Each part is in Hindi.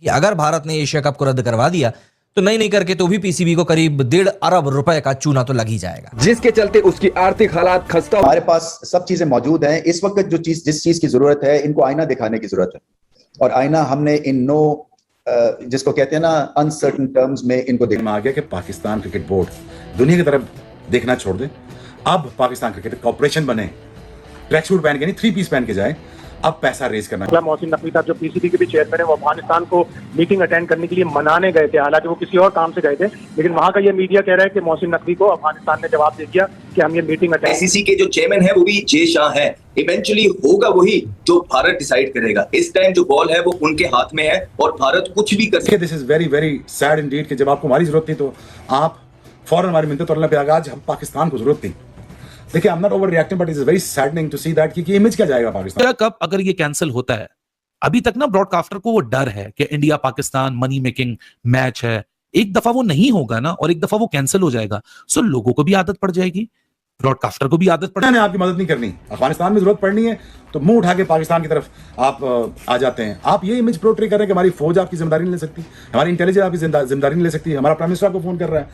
कि अगर भारत ने एशिया कप को रद्द करवा दिया तो नहीं करके तो भी पीसीबी को करीब 1.5 अरब रुपए का चूना तो लग ही जाएगा, जिसके चलते उसकी आर्थिक हालात खस्ता। हमारे पास सब चीजें मौजूद हैं इस वक्त, जिस चीज की जरूरत है इनको आईना दिखाने की जरूरत है, और आईना हमने इन जिसको कहते हैं ना अनसर्टन टर्म्स में इनको देखना आ गया कि पाकिस्तान क्रिकेट बोर्ड दुनिया की तरफ देखना छोड़ दे। अब पाकिस्तान क्रिकेट कॉर्पोरेशन बने, ट्रैक सूट पहन के नहीं 3 पीस पहन के जाए, अब पैसा रेज करना। मोहसिन नकवी साहब जो पीसीबी के भी चेयरमैन है, वो अफगानिस्तान को मीटिंग अटेंड करने के लिए मनाने गए थे, हालांकि वो किसी और काम से गए थे, लेकिन वहां का ये मीडिया कह रहा है कि मोहसिन नकवी को अफगानिस्तान ने जवाब दे दिया कि हम ये मीटिंग अटेंड। आईसीसी के जो चेयरमैन है वो भी जे शाह है, इवेंचुअली होगा वही जो भारत डिसाइड करेगा। इस टाइम जो बॉल है वो उनके हाथ में है और भारत कुछ भी कर सकता है। This is very very sad Indeed कि जब आपको हमारी जरूरत थी तो आप फौरन हमारी मिन्नत तोड़ने पे आ गए। आज हम पाकिस्तान को जरूरत थी। देखिए, I am not over reacting but it is very saddening to see that कि इमेज क्या जाएगा पाकिस्तान कब अगर ये कैंसिल होता है। अभी तक ना ब्रॉडकास्टर को वो डर है कि India Pakistan money making match है, एक दफा वो नहीं होगा ना और एक दफा वो कैंसिल हो जाएगा, सो लोगों को भी आदत पड़ जाएगी, ब्रॉडकास्टर को भी आदत पड़ जाएगी। आपकी मदद नहीं करनी, अफगानिस्तान में जरूरत पड़नी है तो मुंह उठा के पाकिस्तान की तरफ आप आ जाते हैं। आप ये इमेज पोर्ट्रे कर रहे हैं कि हमारी फौज आपकी जिम्मेदारी नहीं ले सकती, हमारी इंटेलिजेंस आपकी जिम्मेदारी नहीं ले सकती। हमारा प्राइम मिनिस्टर आपको फोन कर रहा है,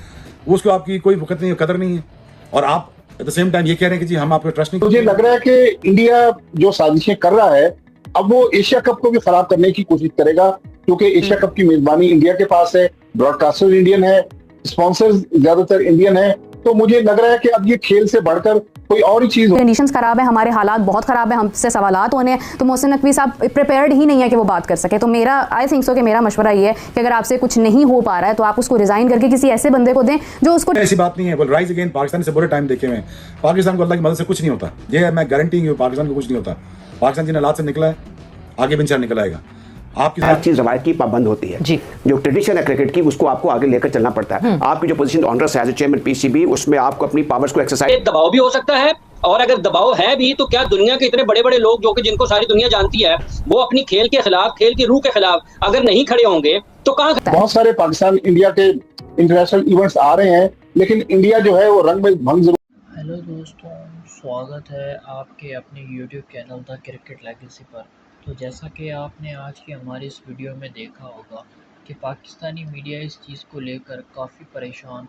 उसको आपकी कोई वक्त नहीं है, कदर नहीं है, और आप एट द सेम टाइम ये कह रहे हैं कि जी हम आपको ट्रस्ट नहीं। मुझे लग रहा है कि इंडिया जो साजिशें कर रहा है अब वो एशिया कप को भी खराब करने की कोशिश करेगा, क्योंकि एशिया कप की मेजबानी इंडिया के पास है, ब्रॉडकास्टर इंडियन है, स्पॉन्सर्स ज्यादातर इंडियन है, तो मुझे लग रहा है कि अब ये खेल से बढ़कर कोई और ही चीज। कंडीशंस खराब है, हमारे हालात बहुत खराब है, हमसे सवालात होने हैं, तो मोहसिन नकवी साहब प्रिपेयर्ड ही नहीं है कि वो बात कर सके। तो मेरा आई थिंक सो कि मेरा मशवरा ये है कि अगर आपसे कुछ नहीं हो पा रहा है तो आप उसको रिजाइन करके किसी ऐसे बंदे को दें जो उसको। ऐसी बात नहीं है, बोल राइज अगेन पाकिस्तान से बुरे टाइम देखे हुए, पाकिस्तान को अल्लाह की मदद से कुछ नहीं होता, ये मैं गारंटी हूँ पाकिस्तान को कुछ नहीं होता। पाकिस्तान जिन हालात से निकला है आगे भी निकल आएगा। आपकी हर चीज रवायत की पाबंद होती है जी, जो ट्रेडिशन है क्रिकेट की उसको आपको आगे लेकर चलना पड़ता है। आपकी जो position onerous as chairman PCB, उसमें आपको अपनी पावर्स को एक्सरसाइज। दबाव भी हो सकता है, और अगर दबाव है भी तो क्या दुनिया के इतने बड़े बड़े लोग जो कि जिनको सारी दुनिया जानती है, वो अपनी खेल के खिलाफ, खेल की रूह के खिलाफ अगर नहीं खड़े होंगे तो कहाँ। बहुत सारे पाकिस्तान इंडिया के इंटरनेशनल इवेंट्स आ रहे हैं, लेकिन इंडिया जो है वो रंग में भंग जरूर। हेलो दोस्तों, स्वागत है आपके अपने YouTube channel the cricket legacy पर। तो जैसा कि आपने आज की हमारी इस वीडियो में देखा होगा कि पाकिस्तानी मीडिया इस चीज़ को लेकर काफ़ी परेशान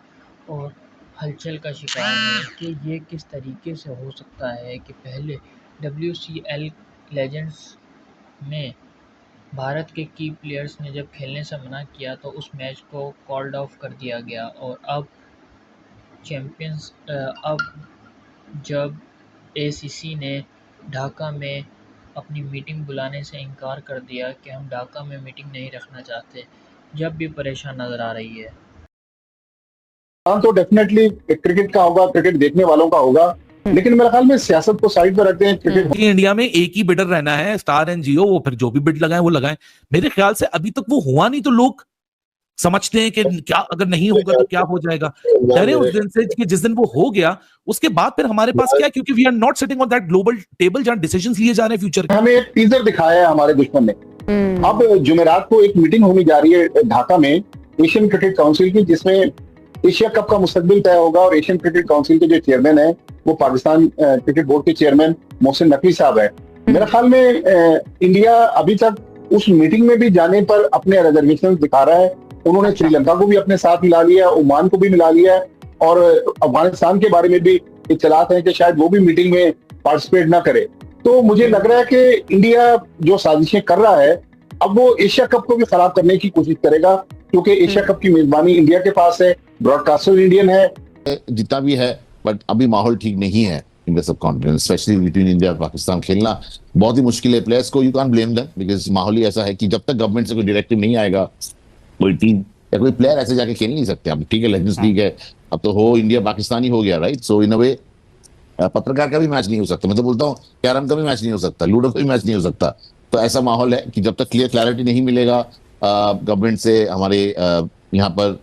और हलचल का शिकार है कि ये किस तरीके से हो सकता है कि पहले WCL लेजेंड्स में भारत के की प्लेयर्स ने जब खेलने से मना किया तो उस मैच को कॉल्ड ऑफ कर दिया गया, और अब अब जब ACC ने ढाका में अपनी मीटिंग बुलाने से इनकार कर दिया कि हम ढाका में मीटिंग नहीं रखना चाहते, जब भी परेशान नजर आ रही है। तो डेफिनेटली क्रिकेट का होगा, क्रिकेट देखने वालों का होगा, लेकिन मेरे ख्याल में सियासत को साइड पर रखते हैं। क्रिकेट इंडिया में एक ही बिडर रहना है, स्टार एंड जियो, वो फिर जो भी बिड लगाए वो लगाए। मेरे ख्याल से अभी तक वो हुआ नहीं, तो लोग समझते हैं कि क्या अगर नहीं होगा तो क्या हो जाएगा। डरे उस दिन से कि जिस दिन वो हो गया उसके बाद फिर हमारे पास क्या, क्योंकि we are not sitting on that global table जहां डिसीजंस लिए जा रहे हैं फ्यूचर के। हमें एक टीजर दिखाया है हमारे दुश्मन ने। अब जुमेरात को एक मीटिंग होने जा रही है ढाका में एशियन क्रिकेट काउंसिल की, जिसमें एशिया कप का मुस्तकबिल तय होगा, और एशियन क्रिकेट काउंसिल के जो चेयरमैन है वो पाकिस्तान क्रिकेट बोर्ड के चेयरमैन मोहसिन नकवी साहब है। मेरे ख्याल में इंडिया अभी तक उस मीटिंग में भी जाने पर अपने रिजर्वेशन दिखा रहा है। उन्होंने श्रीलंका को भी अपने साथ मिला लिया, ओमान को भी मिला लिया, और अफगानिस्तान के बारे में भी इत्तलात है कि शायद वो भी मीटिंग में पार्टिसिपेट ना करे। तो मुझे लग रहा है कि इंडिया जो साजिशें कर रहा है अब वो एशिया कप को भी खराब करने की कोशिश करेगा, क्योंकि एशिया कप की मेजबानी इंडिया के पास है, ब्रॉडकास्टर इंडियन है, जितना भी है, बट अभी माहौल ठीक नहीं है in the sub continent, specially between India और पाकिस्तान। खेलना बहुत ही मुश्किल है, प्लेयर्स को you can't blame them, because माहौल ही ऐसा है कि जब तक गवर्नमेंट से कोई डायरेक्टिव नहीं आएगा कोई टीम या कोई प्लेयर ऐसे जाके खेल नहीं सकते। अब ठीक है, लेजेंड्स लीग है, अब तो हो इंडिया पाकिस्तानी हो गया, राइट। सो इन अ वे पत्रकार का भी मैच नहीं हो सकता, मैं तो बोलता हूँ कैरम का भी मैच नहीं हो सकता, लूडो का भी मैच नहीं हो सकता। तो ऐसा माहौल है कि जब तक क्लैरिटी नहीं मिलेगा गवर्नमेंट से, हमारे यहाँ पर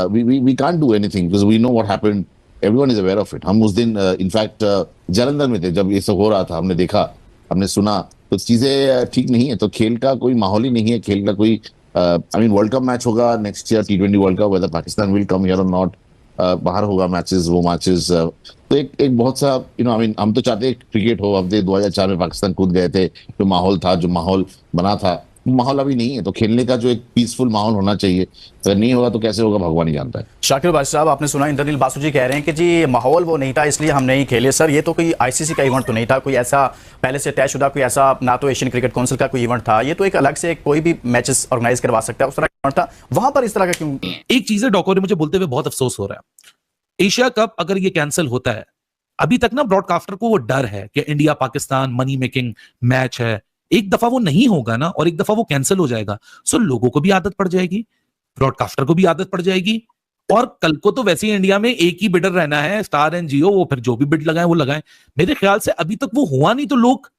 we can't do anything, because we know what happened, everyone is aware of it. हम उस दिन इनफैक्ट जालंधर में थे जब ये सब हो रहा था, हमने देखा, हमने सुना, तो चीजें ठीक नहीं है। तो खेल का कोई माहौल ही नहीं है, खेल का कोई I mean world cup match होगा next year, T20 world cup, whether Pakistan will come here और नॉट, बाहर होगा मैचेस, वो मैचेस। तो एक बहुत सा आई मीन हम तो चाहते हैं क्रिकेट हो। अब 2004 में पाकिस्तान कूद गए थे, जो माहौल था, जो माहौल बना था, माहौल अभी नहीं है, तो खेलने का जो एक पीसफुल माहौल होना चाहिए, अगर नहीं होगा तो कैसे होगा भगवान ही जानता है। शाकिर भाई साहब, आपने सुना इंद्रनील बासु जी कह रहे हैं कि जी माहौल वो नहीं था इसलिए हम नहीं खेले। सर ये तो कोई आईसीसी का इवेंट तो नहीं था, कोई ऐसा पहले से तयशुदा कोई ऐसा ना तो एशियन क्रिकेट काउंसिल का कोई इवेंट था, ये तो एक अलग से कोई भी मैचेस ऑर्गेनाइज करवा सकता है, उस तरह का इवेंट था, वहां पर इस तरह का क्यों? एक चीज है डॉक्टर ने मुझे बोलते हुए बहुत अफसोस हो रहा है, एशिया कप अगर ये कैंसिल होता है, अभी तक ना ब्रॉडकास्टर को वो डर है कि India Pakistan money making match है, एक दफा वो नहीं होगा ना और एक दफा वो कैंसिल हो जाएगा, सो लोगों को भी आदत पड़ जाएगी, ब्रॉडकास्टर को भी आदत पड़ जाएगी, और कल को तो वैसे ही इंडिया में एक ही बिडर रहना है, स्टार एंड जियो, वो फिर जो भी बिड लगाए वो लगाए। मेरे ख्याल से अभी तक वो हुआ नहीं, तो लोग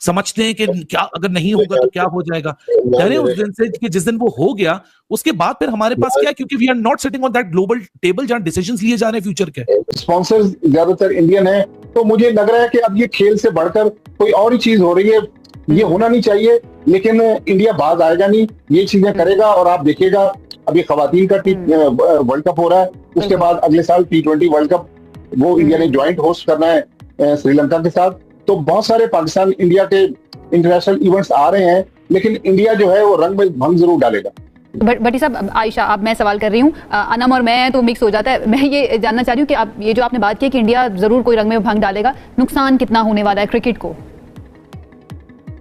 समझते हैं कि क्या अगर नहीं होगा तो क्या हो जाएगा। कह रहे हैं उस दिन से कि जिस दिन वो हो गया उसके बाद फिर हमारे पास क्या है, क्योंकि we are not sitting on that global table जहां डिसीजंस लिए जा रहे हैं फ्यूचर के। स्पॉन्सर्स ज्यादातर इंडियन है, तो मुझे लग रहा है कि अब ये खेल से बढ़कर कोई और ही चीज हो रही है, ये होना नहीं चाहिए, लेकिन इंडिया बाज आएगा नहीं, ये चीजें करेगा। और आप देखिएगा अभी खवातीन का वर्ल्ड कप हो रहा है, उसके बाद अगले साल T20 वर्ल्ड कप वो इंडिया ने ज्वाइंट होस्ट करना है श्रीलंका के साथ। तो बहुत सारे पाकिस्तान इंडिया के इंटरनेशनल इवेंट्स आ रहे हैं, लेकिन इंडिया जो है वो रंग में भंग जरूर डालेगा। भट्टी साहब, आयशा, अब मैं सवाल कर रही हूँ, अनम और मैं तो मिक्स हो जाता है। मैं ये जानना चाह रही हूँ कि आप ये जो आपने बात की कि इंडिया जरूर कोई रंग में भंग डालेगा, नुकसान कितना होने वाला है क्रिकेट को?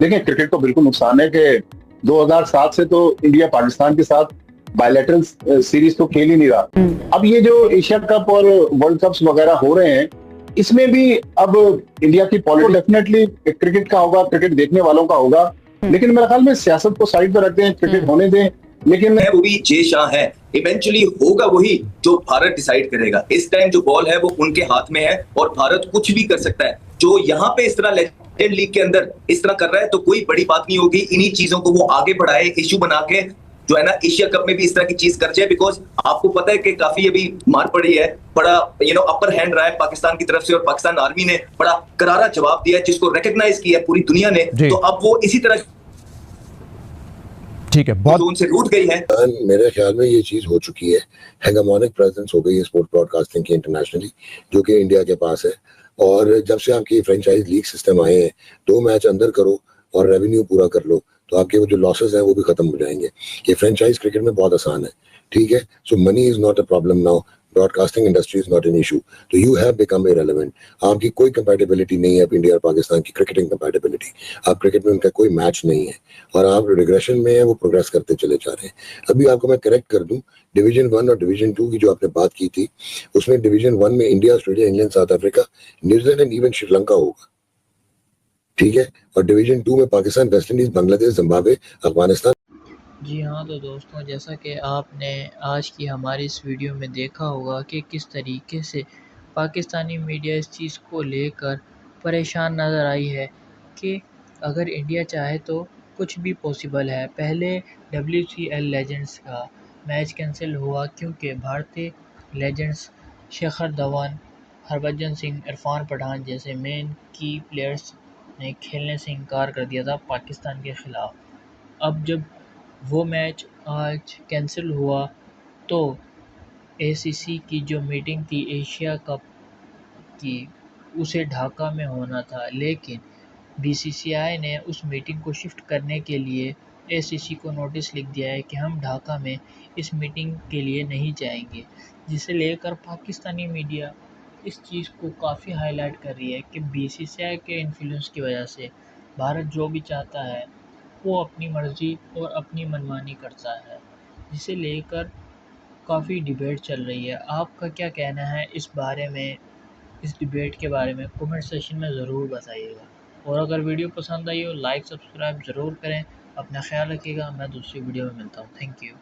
देखिए, क्रिकेट को बिल्कुल नुकसान है कि 2007 से तो इंडिया पाकिस्तान के साथ बायलैटरल सीरीज तो खेल ही नहीं रहा। अब ये जो एशिया कप और वर्ल्ड कप्स वगैरह हो रहे हैं, इसमें भी अब इंडिया की पॉलिटिक्स डेफिनेटली क्रिकेट का होगा, क्रिकेट देखने वालों का होगा, लेकिन मेरे ख्याल में सियासत को साइड पर रखते हैं, क्रिकेट होने दें। लेकिन वो भी जय शाह है, इवेंचुअली होगा वही जो भारत डिसाइड करेगा। इस टाइम जो बॉल है वो उनके हाथ में है और भारत कुछ भी कर सकता है। जो यहाँ पे इस तरह लेजेंड लीग के अंदर इस तरह कर रहा है तो कोई बड़ी बात नहीं होगी, इन्हीं चीजों को वो आगे बढ़ाए, इश्यू बना के जो है ना एशिया कप में भी इस तरह की चीज कर जाए। बिकॉज आपको पता है कि काफी अभी मार पड़ी है, बड़ा अपर हैंड रहा है पाकिस्तान की तरफ से, और पाकिस्तान आर्मी ने बड़ा करारा जवाब दिया है जिसको रिकॉग्नाइज किया है पूरी दुनिया ने। तो अब वो इसी तरह ठीक है, बहुत जोन से रूट गई है। मेरे ख्याल में ये चीज हो चुकी है, हेगेमोनिक प्रेजेंस हो गई है स्पोर्ट ब्रॉडकास्टिंग की इंटरनेशनली, जो कि इंडिया के पास है। और जब से आपकी फ्रेंचाइज लीग सिस्टम आए हैं, 2 मैच अंदर करो और रेवेन्यू पूरा कर लो, तो आपके वो जो लॉसेस हैं वो भी खत्म हो जाएंगे। ये फ्रेंचाइज क्रिकेट में बहुत आसान है, ठीक है। So money is not a problem now, broadcasting industry is not an issue, तो यू हैव बिकम इरेलेवेंट। आपकी कोई कंपैटिबिलिटी नहीं है इंडिया और पाकिस्तान की क्रिकेटिंग कंपैटिबिलिटी। आप क्रिकेट में उनका कोई मैच नहीं है और आप रिग्रेशन में है, वो प्रोग्रेस करते चले जा रहे हैं। अभी आपको मैं करेक्ट कर दूं, डिवीजन 1 और डिवीजन 2 की जो आपने बात की थी, उसमें डिवीजन 1 में India, Australia, England, South Africa, New Zealand and even Sri Lanka होगा, ठीक है। और डिवीजन 2 में Pakistan, West Indies, Bangladesh, Zimbabwe, Afghanistan. जी हाँ, तो दोस्तों, जैसा कि आपने आज की हमारी इस वीडियो में देखा होगा कि किस तरीके से पाकिस्तानी मीडिया इस चीज़ को लेकर परेशान नज़र आई है कि अगर इंडिया चाहे तो कुछ भी पॉसिबल है। पहले WCL लेजेंड्स का मैच कैंसिल हुआ क्योंकि भारतीय लेजेंड्स शिखर धवन, हरभजन सिंह, इरफान पठान जैसे मेन की प्लेयर्स ने खेलने से इनकार कर दिया था पाकिस्तान के ख़िलाफ़। अब जब वो मैच आज कैंसिल हुआ तो ACC की जो मीटिंग थी एशिया कप की, उसे ढाका में होना था, लेकिन BCCI ने उस मीटिंग को शिफ्ट करने के लिए ACC को नोटिस लिख दिया है कि हम ढाका में इस मीटिंग के लिए नहीं जाएंगे, जिसे लेकर पाकिस्तानी मीडिया इस चीज़ को काफ़ी हाईलाइट कर रही है कि BCCI के इन्फ्लुएंस की वजह से भारत जो भी चाहता है वो अपनी मर्ज़ी और अपनी मनमानी करता है, जिसे लेकर काफ़ी डिबेट चल रही है। आपका क्या कहना है इस बारे में, इस डिबेट के बारे में? कमेंट सेक्शन में ज़रूर बताइएगा। और अगर वीडियो पसंद आई हो, लाइक सब्सक्राइब ज़रूर करें। अपना ख्याल रखिएगा। मैं दूसरी वीडियो में मिलता हूँ। Thank you.